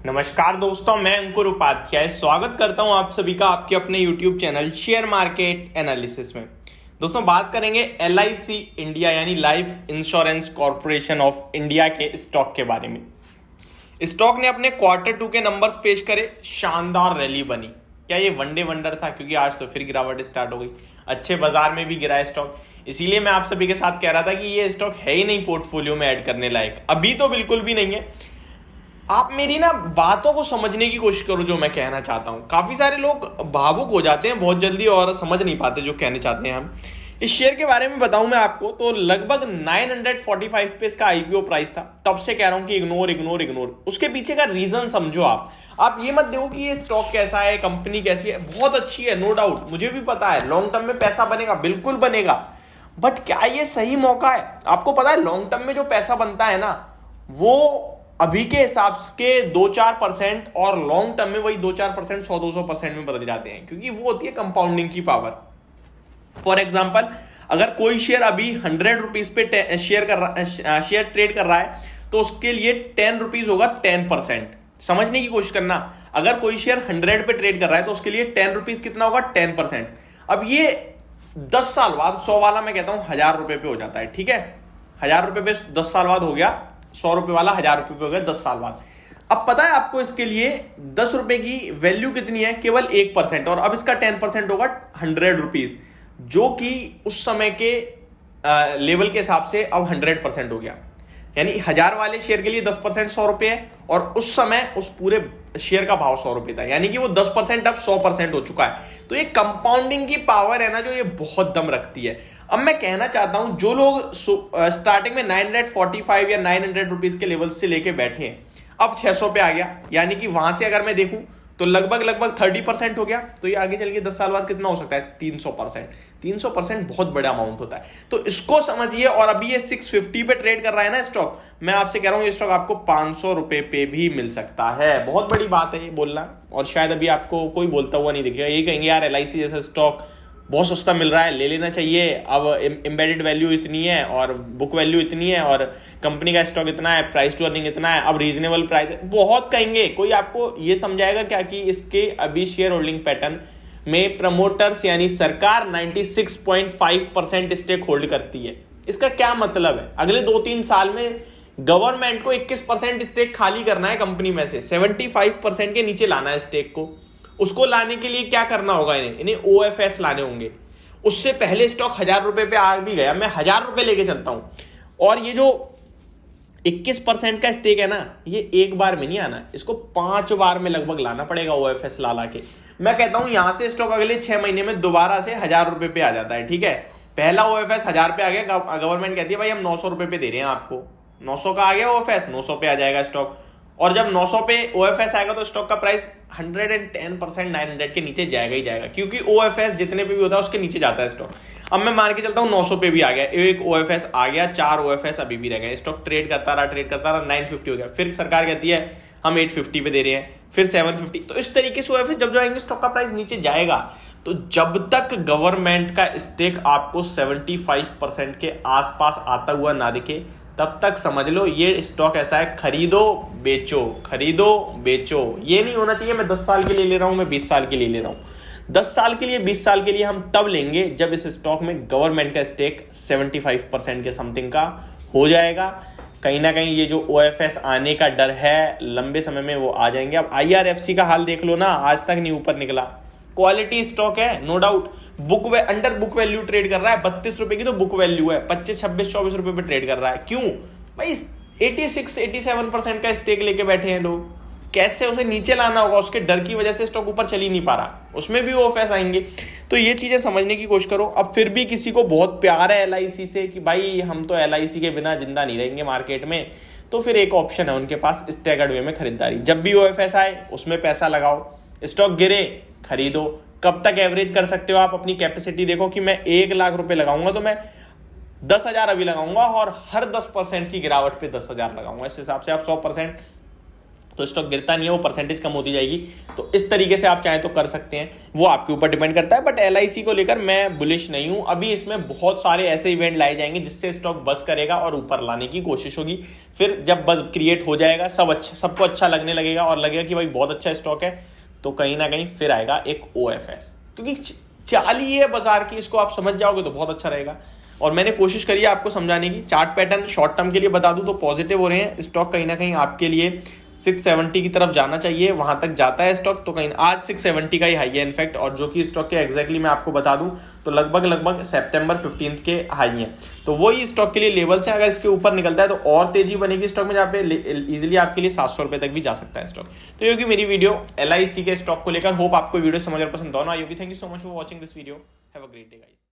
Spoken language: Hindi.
नमस्कार दोस्तों, मैं अंकुर उपाध्याय स्वागत करता हूं आप सभी का आपके अपने YouTube channel share market analysis में। दोस्तों, बात करेंगे LIC इंडिया यानी life insurance corporation of India के स्टॉक के बारे में। स्टॉक ने अपने Q2 के नंबर्स पेश करे, शानदार रैली बनी। क्या ये वनडे वंडर था? क्योंकि आज तो फिर गिरावट स्टार्ट हो गई, अच्छे बाजार में भी गिरा है स्टॉक। इसीलिए मैं आप सभी के साथ कह रहा था कि ये स्टॉक है ही नहीं पोर्टफोलियो में ऐड करने लायक, अभी तो बिल्कुल भी नहीं है। आप मेरी ना बातों को समझने की कोशिश करो जो मैं कहना चाहता हूं। काफी सारे लोग भावुक हो जाते हैं बहुत जल्दी और समझ नहीं पाते जो कहने चाहते हैं हम। इस शेयर के बारे में बताऊं मैं आपको तो लगभग 945 पे इसका IPO प्राइस था। तब से कह रहा हूं कि इग्नोर। उसके पीछे का रीजन समझो। आप ये मत देखो कि ये स्टॉक कैसा है, कंपनी कैसी है। बहुत अच्छी है, नो डाउट, मुझे भी पता है लॉन्ग टर्म में पैसा बनेगा, बिल्कुल बनेगा। बट क्या ये सही मौका है? आपको पता है लॉन्ग टर्म में जो पैसा बनता है ना, वो अभी के हिसाब के 2-4% और लॉन्ग टर्म में वही 2-4% 100-200% में बदल जाते हैं, क्योंकि वो होती है कंपाउंडिंग की पावर। फॉर एग्जांपल, अगर कोई शेयर अभी 100 रुपीज पे शेयर ट्रेड कर रहा है तो उसके लिए 10 रुपीज होगा 10%। समझने की कोशिश करना, अगर कोई शेयर 100 पे ट्रेड कर रहा है तो उसके लिए 10 रुपीज कितना होगा? 10%। अब ये 10 साल बाद 100 वाला मैं कहता हूं 1000 रुपए पे हो जाता है। ठीक है, 1000 रुपए पे 10 साल बाद हो गया, 100 रुपए वाला 1000 रुपए पे हो गया 10 साल बाद। अब पता है आपको इसके लिए 10 रुपए की वैल्यू कितनी है? केवल 1%। और अब इसका 10% होगा 100 रुपीज, जो कि उस समय के लेवल के हिसाब से अब 100% हो गया। यानी 1000 वाले शेयर के लिए 10% 100 रुपए है, और उस समय उस पूरे शेयर का भाव 100 रुपए था। यानी कि वो 10% अब 100% हो चुका है। तो ये कंपाउंडिंग की पावर है ना, जो ये बहुत दम रखती है। अब मैं कहना चाहता हूं, जो लोग स्टार्टिंग में 945 या 900 रुपीज के लेवल से लेके बैठे हैं, अब 600 पे आ गया। यानी कि वहां से अगर मैं देखूं तो लगभग 30% हो गया। तो ये आगे चल के 10 साल बाद कितना हो सकता है? 300%। 300% बहुत बड़ा अमाउंट होता है, तो इसको समझिए। और अभी ये 650 पे ट्रेड कर रहा है ना स्टॉक, मैं आपसे कह रहा हूं ये स्टॉक आपको 500 रुपए पे भी मिल सकता है। बहुत बड़ी बात है ये बोलना, और शायद अभी आपको कोई बोलता हुआ नहीं दिखेगा। ये कहेंगे यार LIC जैसा स्टॉक बहुत सस्ता मिल रहा है, ले लेना चाहिए। अब एम्बेडेड वैल्यू इतनी है और बुक वैल्यू इतनी है और कंपनी का स्टॉक इतना है, प्राइस टू अर्निंग इतना है, अब रीजनेबल प्राइस है। बहुत कहेंगे, कोई आपको ये समझाएगा क्या कि इसके अभी शेयर होल्डिंग पैटर्न में प्रमोटर्स यानी सरकार 96.5% स्टेक होल्ड करती है। इसका क्या मतलब है? अगले 2-3 साल में गवर्नमेंट को 21% स्टेक खाली करना है कंपनी में से, 75% के नीचे लाना है स्टेक को। उसको लाने के लिए क्या करना होगा? इन्हें OFS लाने होंगे। उससे पहले स्टॉक 1000 रुपए पे आ भी गया, मैं 1000 रुपए लेके चलता हूं। और ये जो 21% का स्टेक है ना, ये एक बार में नहीं आना, इसको 5 बार में लगभग लाना पड़ेगा OFS ला के। मैं कहता हूं यहां से स्टॉक अगले 6 महीने में दोबारा से 1000 रुपए पे आ जाता है। ठीक है, पहला OFS 1000 पे आ गया, गवर्नमेंट कहती है भाई हम 900 रुपए पे दे रहे हैं आपको। 900 का आ गया OFS, 900 पे आ जाएगा स्टॉक। और जब 900 पे OFS आएगा तो स्टॉक का प्राइस 110% 900 के नीचे जाएगा ही जाएगा, क्योंकि OFS जितने पे भी होता है उसके नीचे जाता है स्टॉक। अब मैं मान के चलता हूं 900 पे भी आ गया, एक OFS आ गया, 4 OFS अभी भी रह गए। स्टॉक ट्रेड करता रहा 950 हो गया, फिर सरकार कहती है हम 850 पे दे रहे हैं, फिर 750। तो इस तरीके से OFS जब जाएंगे स्टॉक का प्राइस नीचे जाएगा। तो जब तक गवर्नमेंट का स्टेक आपको 75% के आसपास आता हुआ ना दिखे, तब तक समझ लो ये स्टॉक ऐसा है, खरीदो बेचो। ये नहीं होना चाहिए मैं 10 साल के लिए ले रहा हूं, मैं 20 साल के लिए ले रहा हूं। 10 साल के लिए 20 साल के लिए हम तब लेंगे जब इस स्टॉक में गवर्नमेंट का स्टेक 75% के समथिंग का हो जाएगा। कहीं ना कहीं ये जो OFS आने का डर है, लंबे समय में वो आ जाएंगे। अब IRFC का हाल देख लो ना, आज तक नहीं ऊपर निकला। क्वालिटी स्टॉक है, no doubt. Under book value trade कर रहा है, 32 रुपए की तो बुक वैल्यू है, 25, 26, 24 रुपए पे ट्रेड कर रहा है। क्यों भाई? 86-87% का स्टेक लेके बैठे हैं लोग। कैसे उसे नीचे लाना होगा, उसके डर की वजह से स्टॉक ऊपर चल ही नहीं पा रहा, उसमें भी OFS आएंगे। तो ये चीजें समझने की कोशिश करो। अब फिर भी किसी को बहुत प्यार है LIC से कि भाई हम तो LIC के बिना जिंदा नहीं रहेंगे मार्केट में, तो फिर एक ऑप्शन है उनके पास, स्टैगर्ड वे में खरीदारी। जब भी OFS आए उसमें पैसा लगाओ, स्टॉक गिरे खरीदो। कब तक एवरेज कर सकते हो आप? अपनी कैपेसिटी देखो कि मैं 1 लाख रुपए लगाऊंगा तो मैं 10,000 अभी लगाऊंगा और हर 10% की गिरावट पे 10,000 लगाऊंगा। इस हिसाब से आप 100% तो स्टॉक गिरता नहीं है, वो परसेंटेज कम होती जाएगी। तो इस तरीके से आप चाहें तो कर सकते हैं, वो आपके ऊपर डिपेंड करता है। बट LIC को लेकर मैं बुलिश नहीं हूं। अभी इसमें बहुत सारे ऐसे इवेंट लाए जाएंगे जिससे स्टॉक बस करेगा और ऊपर लाने की कोशिश होगी। फिर जब बस क्रिएट हो जाएगा, सबको अच्छा लगने लगेगा और लगेगा कि भाई बहुत अच्छा स्टॉक है, तो कहीं ना कहीं फिर आएगा एक OFS, क्योंकि चाल ही है बाजार की, इसको आप समझ जाओगे तो बहुत अच्छा रहेगा। और मैंने कोशिश करी है आपको समझाने की। चार्ट पैटर्न शॉर्ट टर्म के लिए बता दूं तो पॉजिटिव हो रहे हैं, स्टॉक कहीं ना कहीं आपके लिए 670 की तरफ जाना चाहिए, वहां तक जाता है स्टॉक। तो कहीं आज 670 का ही हाई है इनफैक्ट, और जो कि स्टॉक के एग्जैक्टली मैं आपको बता दूं तो लगभग सितंबर 15 के हाई हैं। तो वही स्टॉक के लिए लेवल्स हैं। अगर इसके ऊपर निकलता है तो और तेजी बनेगी स्टॉक में, जहाँ पे इजीली आपके लिए 700 रुपए तक भी जा सकता है स्टॉक। तो ये होगी मेरी वीडियो LIC के स्टॉक को लेकर। होप आपको वीडियो समझ और पसंद दोनों आई होगी। Thank you so much for watching this video. Have a great day guys.